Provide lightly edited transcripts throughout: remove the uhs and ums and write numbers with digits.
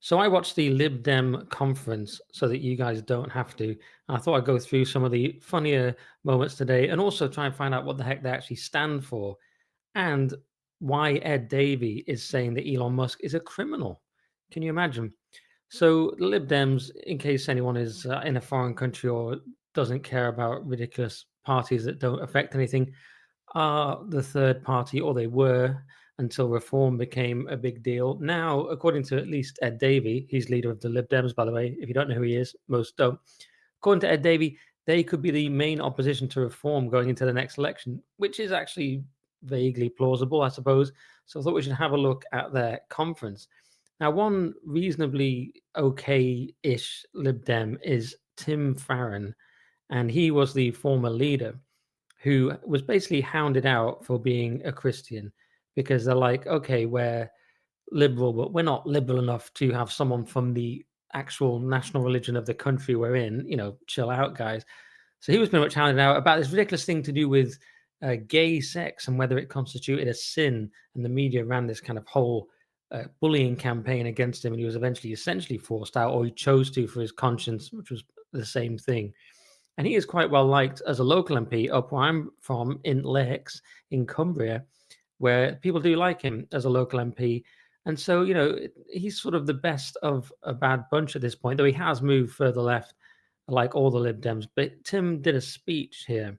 So I watched the Lib Dem conference so that you guys don't have to. I thought I'd go through some of the funnier moments today and also try and find out what the heck they actually stand for and why Ed Davey is saying that Elon Musk is a criminal. Can you imagine? So the Lib Dems, in case anyone is in a foreign country or doesn't care about ridiculous parties that don't affect anything, are the third party, or they were until reform became a big deal. Now, according to at least Ed Davey, he's leader of the Lib Dems, by the way. If you don't know who he is, most don't. According to Ed Davey, they could be the main opposition to reform going into the next election, which is actually vaguely plausible, I suppose. So I thought we should have a look at their conference. Now, one reasonably okay-ish Lib Dem is Tim Farron, and he was the former leader who was basically hounded out for being a Christian because they're like, okay, we're liberal, but we're not liberal enough to have someone from the actual national religion of the country we're in, chill out, guys. So he was pretty much hounded out about this ridiculous thing to do with gay sex and whether it constituted a sin. And the media ran this kind of whole bullying campaign against him, and he was eventually essentially forced out, or he chose to for his conscience, which was the same thing. And he is quite well liked as a local MP up where I'm from in Lakes in Cumbria, where people do like him as a local MP. And so, he's sort of the best of a bad bunch at this point, though he has moved further left, like all the Lib Dems. But Tim did a speech here,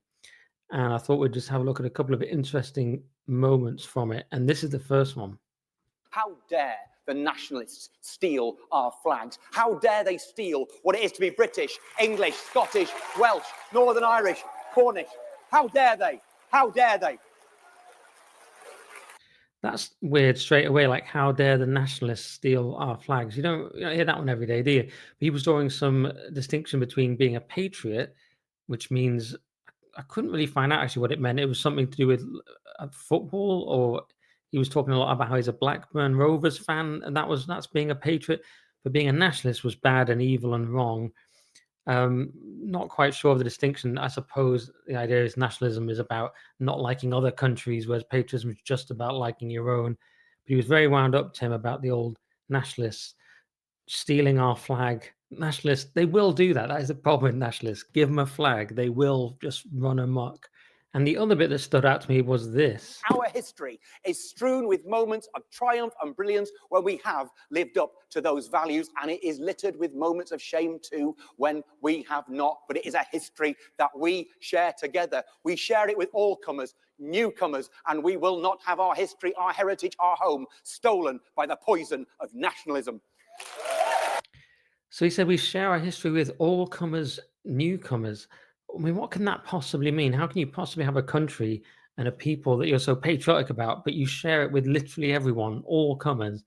and I thought we'd just have a look at a couple of interesting moments from it. And this is the first one. How dare the nationalists steal our flags? How dare they steal what it is to be British, English, Scottish, Welsh, Northern Irish, Cornish? How dare they? How dare they? That's weird straight away. Like, how dare the nationalists steal our flags? You don't hear that one every day, do you? But he was drawing some distinction between being a patriot, which means I couldn't really find out actually what it meant. It was something to do with football, or he was talking a lot about how he's a Blackburn Rovers fan, and that's being a patriot. But being a nationalist was bad and evil and wrong. Not quite sure of the distinction. I suppose the idea is nationalism is about not liking other countries, whereas patriotism is just about liking your own. But he was very wound up, Tim, about the old nationalists stealing our flag. Nationalists, they will do that. That is the problem with nationalists. Give them a flag, they will just run amok. And the other bit that stood out to me was this. Our history is strewn with moments of triumph and brilliance where we have lived up to those values, and it is littered with moments of shame too when we have not. But it is a history that we share together. We share it with all comers, newcomers, and we will not have our history, our heritage, our home stolen by the poison of nationalism. So he said we share our history with all comers, newcomers. I mean, what can that possibly mean? How can you possibly have a country and a people that you're so patriotic about, but you share it with literally everyone, all comers,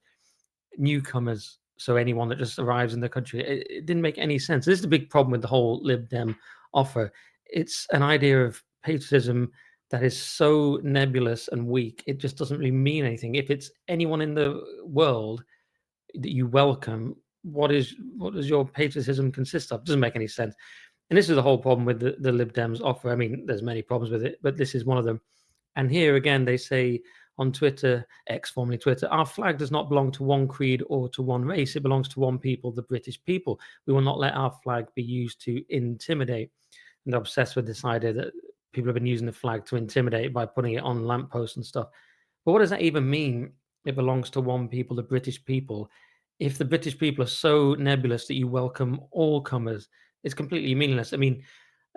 newcomers, so anyone that just arrives in the country? It didn't make any sense. This is the big problem with the whole Lib Dem offer. It's an idea of patriotism that is so nebulous and weak. It just doesn't really mean anything. If it's anyone in the world that you welcome, what does your patriotism consist of? It doesn't make any sense. And this is the whole problem with the Lib Dems offer. I mean, there's many problems with it, but this is one of them. And here again, they say on Twitter, X, formerly Twitter, our flag does not belong to one creed or to one race. It belongs to one people, the British people. We will not let our flag be used to intimidate. And they're obsessed with this idea that people have been using the flag to intimidate by putting it on lampposts and stuff. But what does that even mean? It belongs to one people, the British people. If the British people are so nebulous that you welcome all comers, it's completely meaningless. I mean,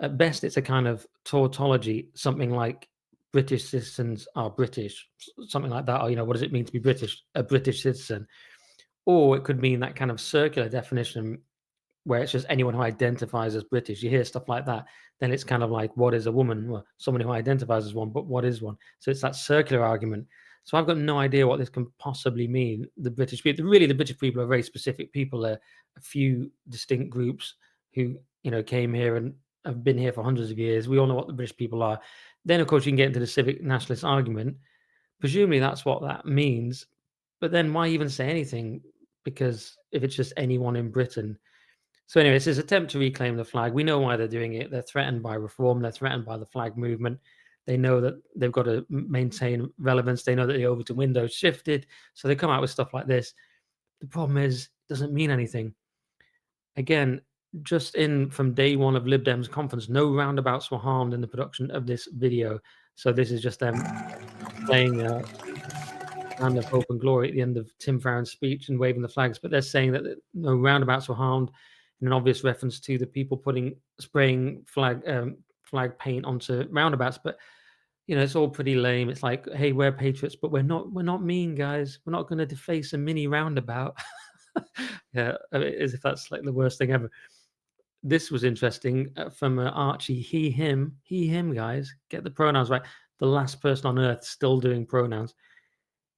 at best, it's a kind of tautology, something like British citizens are British, something like that. Or, what does it mean to be British, a British citizen? Or it could mean that kind of circular definition where it's just anyone who identifies as British. You hear stuff like that, then it's kind of like, what is a woman? Well, someone who identifies as one, but what is one? So it's that circular argument. So I've got no idea what this can possibly mean. The British people, really, the British people are very specific people. A few distinct groups who, came here and have been here for hundreds of years. We all know what the British people are. Then, of course, you can get into the civic nationalist argument. Presumably, that's what that means. But then why even say anything? Because if it's just anyone in Britain. So anyway, it's this attempt to reclaim the flag. We know why they're doing it. They're threatened by reform. They're threatened by the flag movement. They know that they've got to maintain relevance. They know that the Overton window shifted. So they come out with stuff like this. The problem is, it doesn't mean anything. Again, just in from day one of Lib Dem's conference, no roundabouts were harmed in the production of this video. So this is just them playing Land of Hope and Glory at the end of Tim Farron's speech and waving the flags, but they're saying that no roundabouts were harmed, in an obvious reference to the people spraying flag paint onto roundabouts. But it's all pretty lame. It's like, hey, we're patriots, but we're not mean, guys. We're not going to deface a mini roundabout. Yeah, as if that's like the worst thing ever. This was interesting from Archie. He, him, guys. Get the pronouns right. The last person on earth still doing pronouns.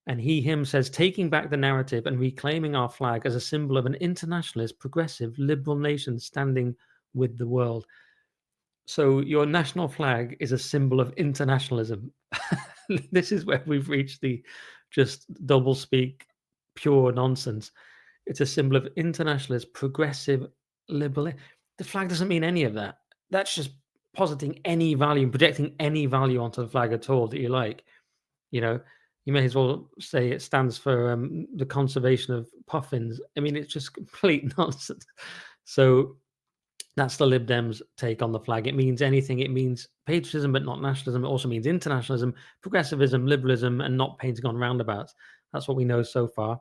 And he, him says, taking back the narrative and reclaiming our flag as a symbol of an internationalist, progressive, liberal nation standing with the world. So your national flag is a symbol of internationalism. This is where we've reached the just doublespeak, pure nonsense. It's a symbol of internationalist, progressive, liberal. The flag doesn't mean any of that. That's just positing any value, projecting any value onto the flag at all that you like. You may as well say it stands for the conservation of puffins. I mean, it's just complete nonsense. So that's the Lib Dems' take on the flag. It means anything. It means patriotism, but not nationalism. It also means internationalism, progressivism, liberalism, and not painting on roundabouts. That's what we know so far.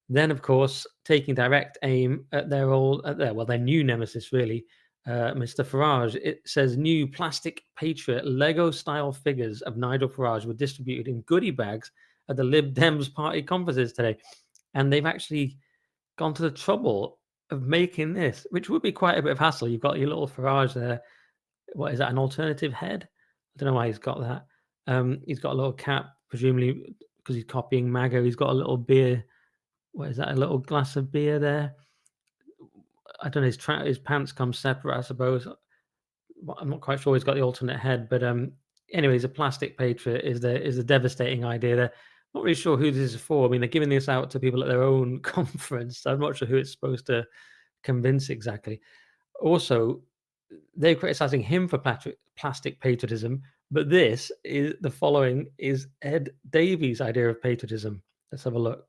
Then, of course, taking direct aim at their new nemesis, really, Mr. Farage. It says new plastic Patriot Lego-style figures of Nigel Farage were distributed in goodie bags at the Lib Dems party conferences today. And they've actually gone to the trouble of making this, which would be quite a bit of hassle. You've got your little Farage there. What is that, an alternative head? I don't know why he's got that. He's got a little cap, presumably because he's copying MAGA. He's got a little beer. What is that, a little glass of beer there? I don't know, his pants come separate, I suppose. I'm not quite sure he's got the alternate head, but anyways, a plastic patriot is a devastating idea. They're not really sure who this is for. I mean, they're giving this out to people at their own conference. So I'm not sure who it's supposed to convince exactly. Also, they're criticizing him for plastic patriotism, but the following is Ed Davey's idea of patriotism. Let's have a look.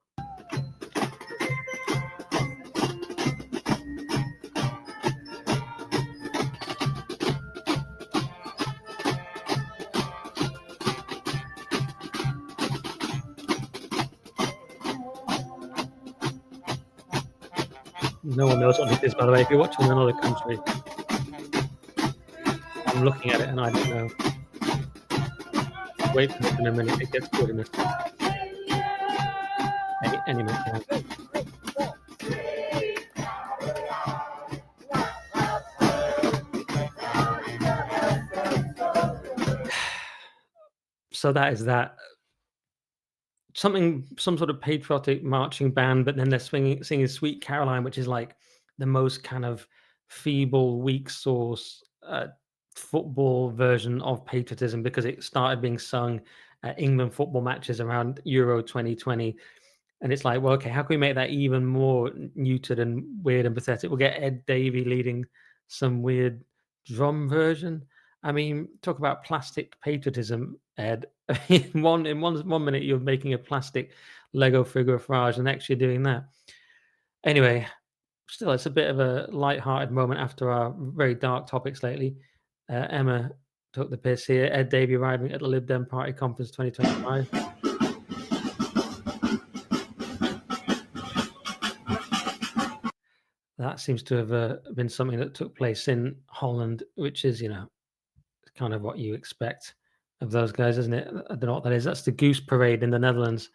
No one knows what it is, by the way. If you're watching in another country, I'm looking at it and I don't know. Wait for it in a minute, it gets good enough. Any minute now. So that is that. Some sort of patriotic marching band, but then they're singing Sweet Caroline, which is like the most kind of feeble, weak sauce football version of patriotism, because it started being sung at England football matches around Euro 2020. And it's like, well, okay, how can we make that even more neutered and weird and pathetic? We'll get Ed Davey leading some weird drum version. I mean, talk about plastic patriotism, Ed. In one minute you're making a plastic Lego figure of Farage, the next you're doing that. Anyway, still, it's a bit of a light-hearted moment after our very dark topics lately. Emma took the piss here. Ed Davey arriving at the Lib Dem Party Conference 2025. That seems to have been something that took place in Holland, which is, kind of what you expect of those guys, isn't it? I don't know what that is. That's the Goose Parade in the Netherlands.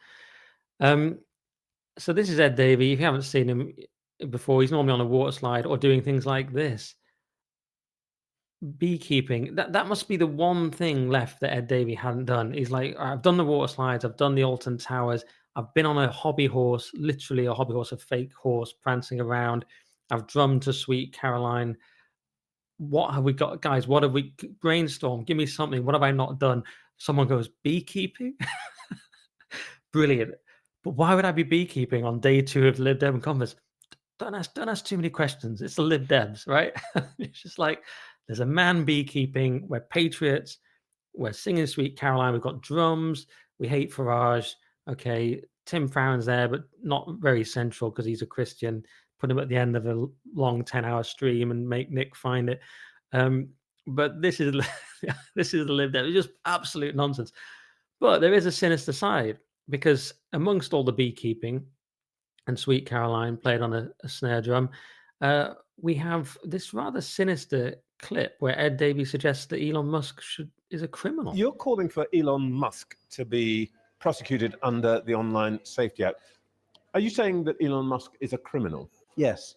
So this is Ed Davey. If you haven't seen him before, he's normally on a water slide or doing things like this. Beekeeping. That must be the one thing left that Ed Davey hadn't done. He's like, I've done the water slides, I've done the Alton Towers, I've been on a hobby horse, literally a hobby horse, a fake horse prancing around. I've drummed to Sweet Caroline. What have we got, guys? What have we brainstormed? Give me something. What have I not done? Someone goes, beekeeping? Brilliant. But why would I be beekeeping on day 2 of the Lib Dem conference? Don't ask too many questions. It's the Lib Dems, right? It's just like, there's a man beekeeping. We're patriots. We're singing Sweet Caroline. We've got drums. We hate Farage. Okay, Tim Farron's there, but not very central because he's a Christian. Put him at the end of a long 10-hour stream and make Nick find it. But this is this is the Lib Dem. It's just absolute nonsense. But there is a sinister side because amongst all the beekeeping, and Sweet Caroline played on a snare drum, we have this rather sinister clip where Ed Davey suggests that Elon Musk is a criminal. You're calling for Elon Musk to be prosecuted under the Online Safety Act. Are you saying that Elon Musk is a criminal? Yes.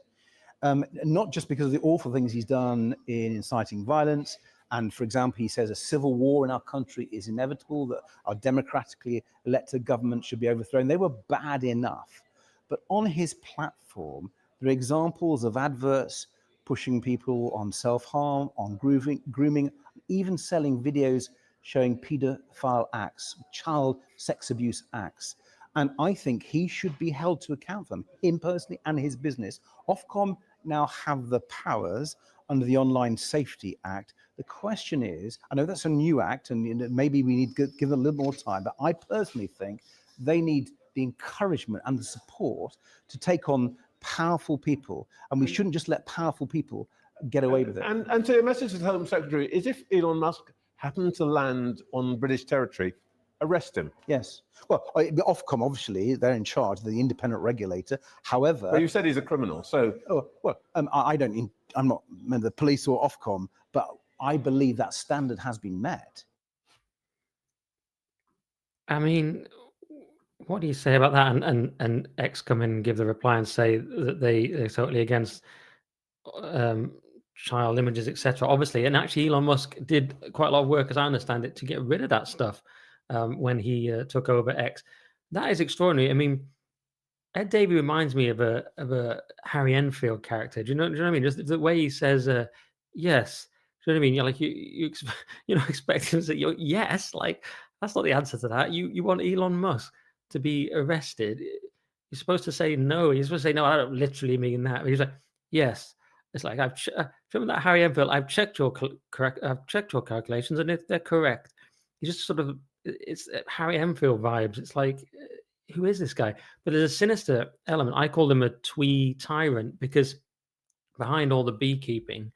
Not just because of the awful things he's done in inciting violence. And for example, he says a civil war in our country is inevitable, that our democratically elected government should be overthrown. They were bad enough. But on his platform, there are examples of adverts pushing people on self-harm, on grooming, even selling videos showing paedophile acts, child sex abuse acts. And I think he should be held to account for them, him personally and his business. Ofcom now have the powers under the Online Safety Act. The question is, I know that's a new act and maybe we need to give them a little more time, but I personally think they need the encouragement and the support to take on powerful people, and we shouldn't just let powerful people get away with it. And so your message to the Home Secretary is, if Elon Musk happened to land on British territory, arrest him. Yes. Well, Ofcom, obviously, they're in charge, the independent regulator. However... Well, you said he's a criminal, so... I'm not the police or Ofcom, but I believe that standard has been met. I mean, what do you say about that? And X come in and give the reply and say that they're totally against child images, etc. Obviously, and actually, Elon Musk did quite a lot of work, as I understand it, to get rid of that stuff when he took over X. That is extraordinary. I mean, Ed Davey reminds me of a Harry Enfield character. Do you know what I mean? Just the way he says yes. Do you know what I mean? You're like you know, expect him to say yes. Like, that's not the answer to that. You want Elon Musk to be arrested. You're supposed to say no. You're supposed to say no. I don't literally mean that. But he's like, yes. It's like, remember that Harry Enfield? I've checked your calculations, and they're correct. You just sort of, it's Harry Enfield vibes. It's like, who is this guy? But there's a sinister element. I call him a twee tyrant because behind all the beekeeping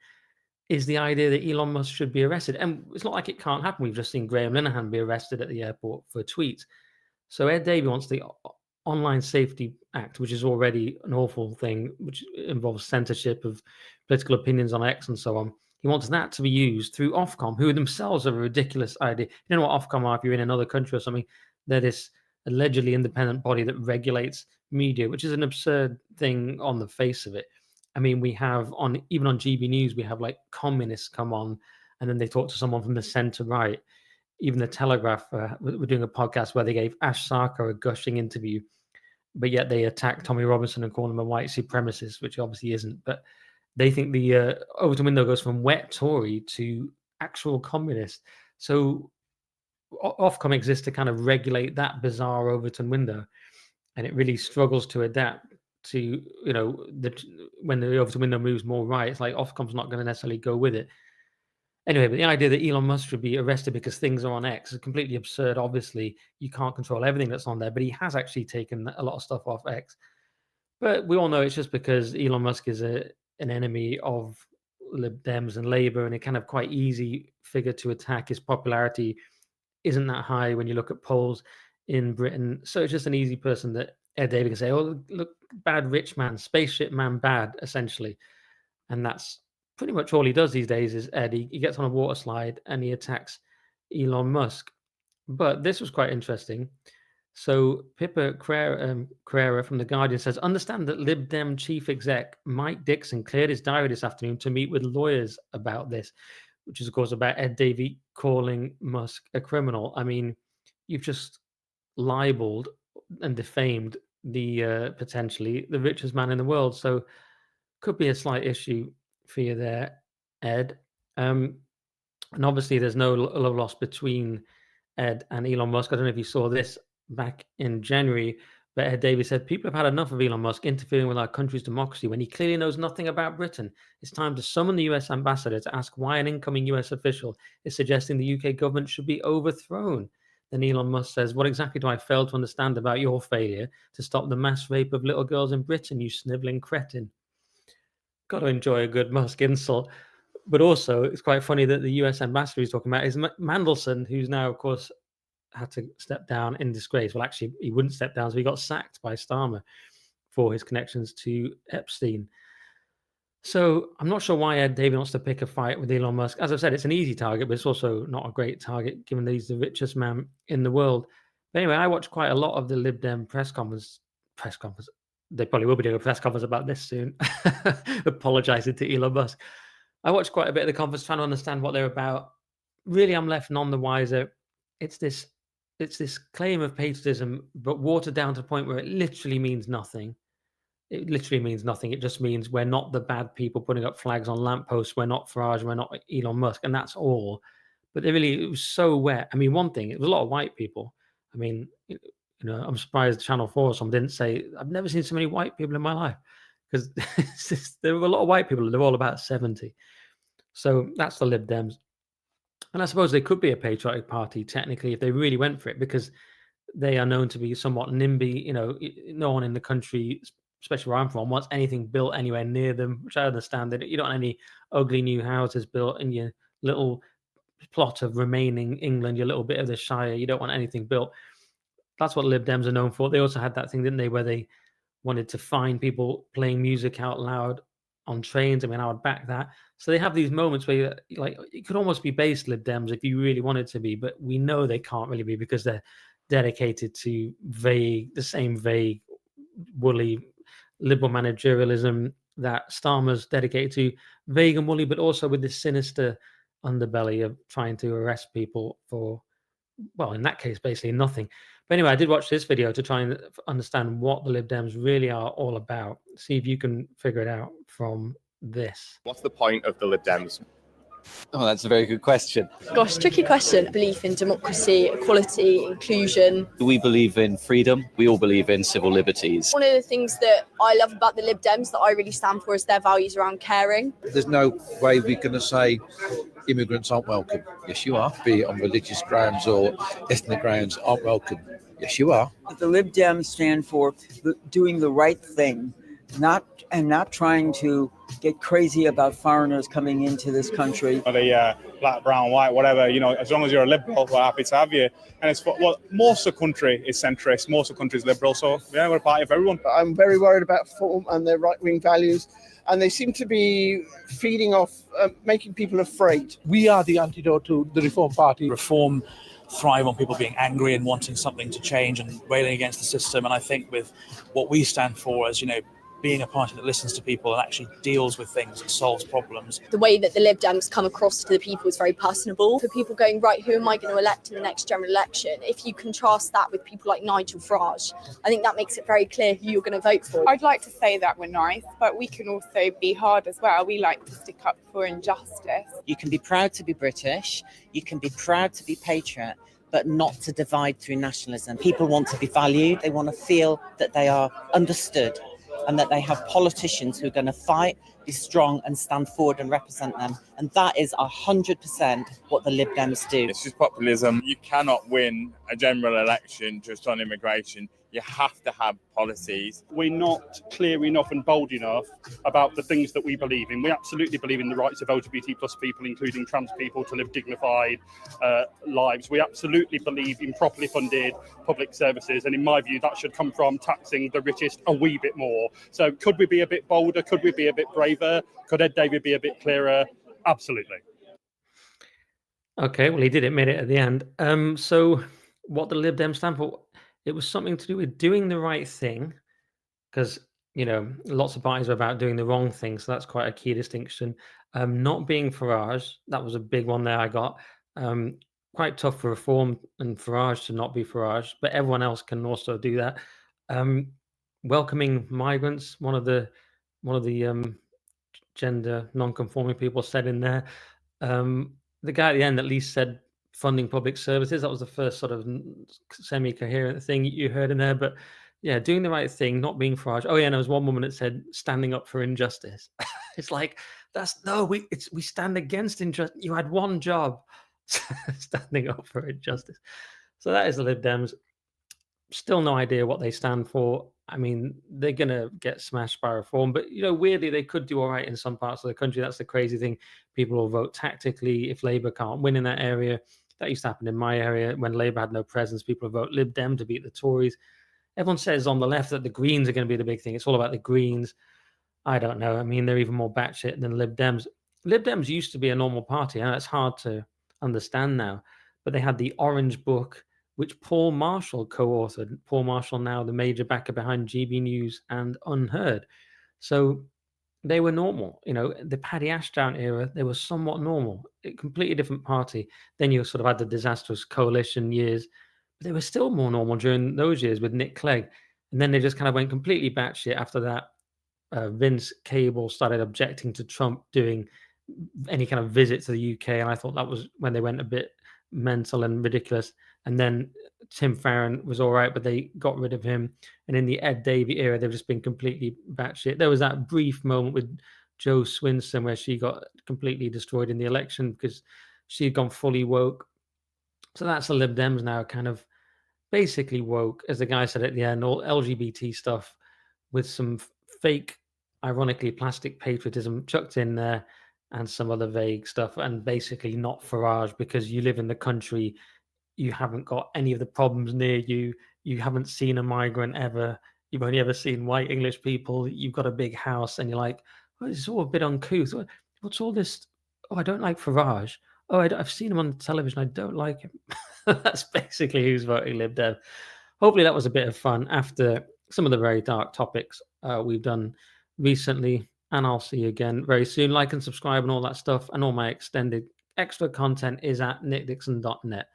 is the idea that Elon Musk should be arrested. And it's not like it can't happen. We've just seen Graham Linehan be arrested at the airport for tweets. So Ed Davey wants the Online Safety Act, which is already an awful thing, which involves censorship of political opinions on X and so on. He wants that to be used through Ofcom, who themselves have a ridiculous idea. You know what Ofcom are if you're in another country or something? They're this allegedly independent body that regulates media, which is an absurd thing on the face of it. I mean, we have even on GB News, we have like communists come on and then they talk to someone from the centre right. Even the Telegraph were doing a podcast where they gave Ash Sarkar a gushing interview, but yet they attacked Tommy Robinson and called him a white supremacist, which obviously isn't. But they think the Overton window goes from wet Tory to actual communist. So Ofcom exists to kind of regulate that bizarre Overton window, and it really struggles to adapt to, you know, when the Overton window moves more right. It's like Ofcom's not going to necessarily go with it. Anyway, but the idea that Elon Musk should be arrested because things are on X is completely absurd. Obviously, you can't control everything that's on there, but he has actually taken a lot of stuff off X. But we all know it's just because Elon Musk is an enemy of Lib Dems and Labour, and a kind of quite easy figure to attack. His popularity isn't that high when you look at polls in Britain. So it's just an easy person that Ed Davey can say, oh, look, bad rich man, spaceship man bad, essentially. And that's pretty much all he does these days is Ed. He gets on a water slide and he attacks Elon Musk. But this was quite interesting. So Pippa Carrera from The Guardian says, understand that Lib Dem chief exec Mike Dixon cleared his diary this afternoon to meet with lawyers about this, which is, of course, about Ed Davey calling Musk a criminal. I mean, you've just libeled and defamed the potentially the richest man in the world. So could be a slight issue for you there, Ed. And obviously, there's no love lost between Ed and Elon Musk. I don't know if you saw this back in January, but Ed Davey said, people have had enough of Elon Musk interfering with our country's democracy when he clearly knows nothing about Britain. It's time to summon the US ambassador to ask why an incoming US official is suggesting the UK government should be overthrown. Then Elon Musk says, "What exactly do I fail to understand about your failure to stop the mass rape of little girls in Britain, you snivelling cretin?" Got to enjoy a good Musk insult. But also, it's quite funny that the US ambassador he's talking about is Mandelson, who's now, of course, had to step down in disgrace. Well, actually, he wouldn't step down, so he got sacked by Starmer for his connections to Epstein. So I'm not sure why Davey wants to pick a fight with Elon Musk. As I've said, it's an easy target, but it's also not a great target, given that he's the richest man in the world. But anyway, I watched quite a lot of the Lib Dem press conference. They probably will be doing a press conference about this soon, apologizing to Elon Musk. I watched quite a bit of the conference, trying to understand what they're about. Really, I'm left none the wiser. It's this claim of patriotism, but watered down to the point where it literally means nothing. It literally means nothing. It just means we're not the bad people putting up flags on lampposts. We're not Farage. We're not Elon Musk, and that's all. But it was so wet. I mean, one thing, it was a lot of white people. I mean, I'm surprised Channel 4 or someone didn't say, "I've never seen so many white people in my life," because there were a lot of white people. They're all about 70. So that's the Lib Dems. And I suppose they could be a patriotic party, technically, if they really went for it, because they are known to be somewhat NIMBY. No one in the country, especially where I'm from, wants anything built anywhere near them, which I understand. That you don't want any ugly new houses built in your little plot of remaining England, your little bit of the Shire. You don't want anything built. That's what Lib Dems are known for. They also had that thing, didn't they, where they wanted to find people playing music out loud on trains. I mean, I would back that. So they have these moments where it could almost be based Lib Dems if you really wanted to be, but we know they can't really be because they're dedicated to the same vague, woolly liberal managerialism that Starmer's dedicated to, vague and woolly, but also with this sinister underbelly of trying to arrest people for, well, in that case, basically nothing. But anyway, I did watch this video to try and understand what the Lib Dems really are all about. See if you can figure it out from this. What's the point of the Lib Dems? Oh, that's a very good question. Gosh, tricky question. Belief in democracy, equality, inclusion. We believe in freedom. We all believe in civil liberties. One of the things that I love about the Lib Dems that I really stand for is their values around caring. There's no way we're going to say immigrants aren't welcome. Yes, you are. Be it on religious grounds or ethnic grounds, aren't welcome. Yes, you are. The Lib Dems stand for doing the right thing, not trying to get crazy about foreigners coming into this country. Whether black, brown, white, whatever, as long as you're a liberal, we're happy to have you. And it's most of the country is centrist, most of the country is liberal, so yeah, we're a party for everyone. I'm very worried about form and their right-wing values, and they seem to be feeding off, making people afraid. We are the antidote to the Reform Party. Reform thrive on people being angry and wanting something to change and railing against the system. And I think with what we stand for as, being a party that listens to people and actually deals with things and solves problems. The way that the Lib Dems come across to the people is very personable. For people going, right, who am I going to elect in the next general election? If you contrast that with people like Nigel Farage, I think that makes it very clear who you're going to vote for. I'd like to say that we're nice, but we can also be hard as well. We like to stick up for injustice. You can be proud to be British, you can be proud to be patriot, but not to divide through nationalism. People want to be valued, they want to feel that they are understood, and that they have politicians who are going to fight, be strong and stand forward and represent them. And that is 100% what the Lib Dems do. It's just populism. You cannot win a general election just on immigration. You have to have policies. We're not clear enough and bold enough about the things that we believe in. We absolutely believe in the rights of LGBT plus people, including trans people, to live dignified lives. We absolutely believe in properly funded public services. And in my view, that should come from taxing the richest a wee bit more. So could we be a bit bolder? Could we be a bit braver? Could Ed Davey be a bit clearer? Absolutely. Okay, well, he did admit it at the end. So what the Lib Dem stand for? It was something to do with doing the right thing, because, lots of parties are about doing the wrong thing. So that's quite a key distinction. Not being Farage, that was a big one there I got. Quite tough for Reform and Farage to not be Farage, but everyone else can also do that. Welcoming migrants, one of the gender non-conforming people said in there. The guy at the end at least said funding public services. That was the first sort of semi-coherent thing you heard in there. But yeah, doing the right thing, not being Farage. Oh yeah, and there was one woman that said standing up for injustice. It's like, we stand against injustice. You had one job, standing up for injustice. So that is the Lib Dems. Still no idea what they stand for. I mean, they're going to get smashed by reform, but weirdly, they could do all right in some parts of the country. That's the crazy thing. People will vote tactically if Labour can't win in that area. That used to happen in my area when Labour had no presence. People vote Lib Dem to beat the Tories. Everyone says on the left that the Greens are going to be the big thing. It's all about the Greens. I don't know. I mean, they're even more batshit than Lib Dems. Lib Dems used to be a normal party, and it's hard to understand now. But they had the Orange Book, which Paul Marshall co-authored. Paul Marshall, now the major backer behind GB News and Unheard. So they were normal. The Paddy Ashdown era, they were somewhat normal. A completely different party. Then you sort of had the disastrous coalition years, but they were still more normal during those years with Nick Clegg. And then they just kind of went completely batshit after that. Vince Cable started objecting to Trump doing any kind of visit to the UK, and I thought that was when they went a bit mental and ridiculous. And then Tim Farron was all right, but they got rid of him. And in the Ed Davey era, they've just been completely batshit. There was that brief moment with Jo Swinson where she got completely destroyed in the election because she'd gone fully woke. So that's the Lib Dems now, kind of basically woke, as the guy said at the end, all LGBT stuff with some fake, ironically, plastic patriotism chucked in there and some other vague stuff, and basically not Farage because you live in the country, you haven't got any of the problems near you, you haven't seen a migrant ever, you've only ever seen white English people, you've got a big house, and you're like, oh, it's all a bit uncouth. What's all this? Oh, I don't like Farage. Oh, I've seen him on television. I don't like him. That's basically who's voting Lib Dem. Hopefully that was a bit of fun after some of the very dark topics we've done recently. And I'll see you again very soon. Like and subscribe and all that stuff. And all my extended extra content is at nickdixon.net.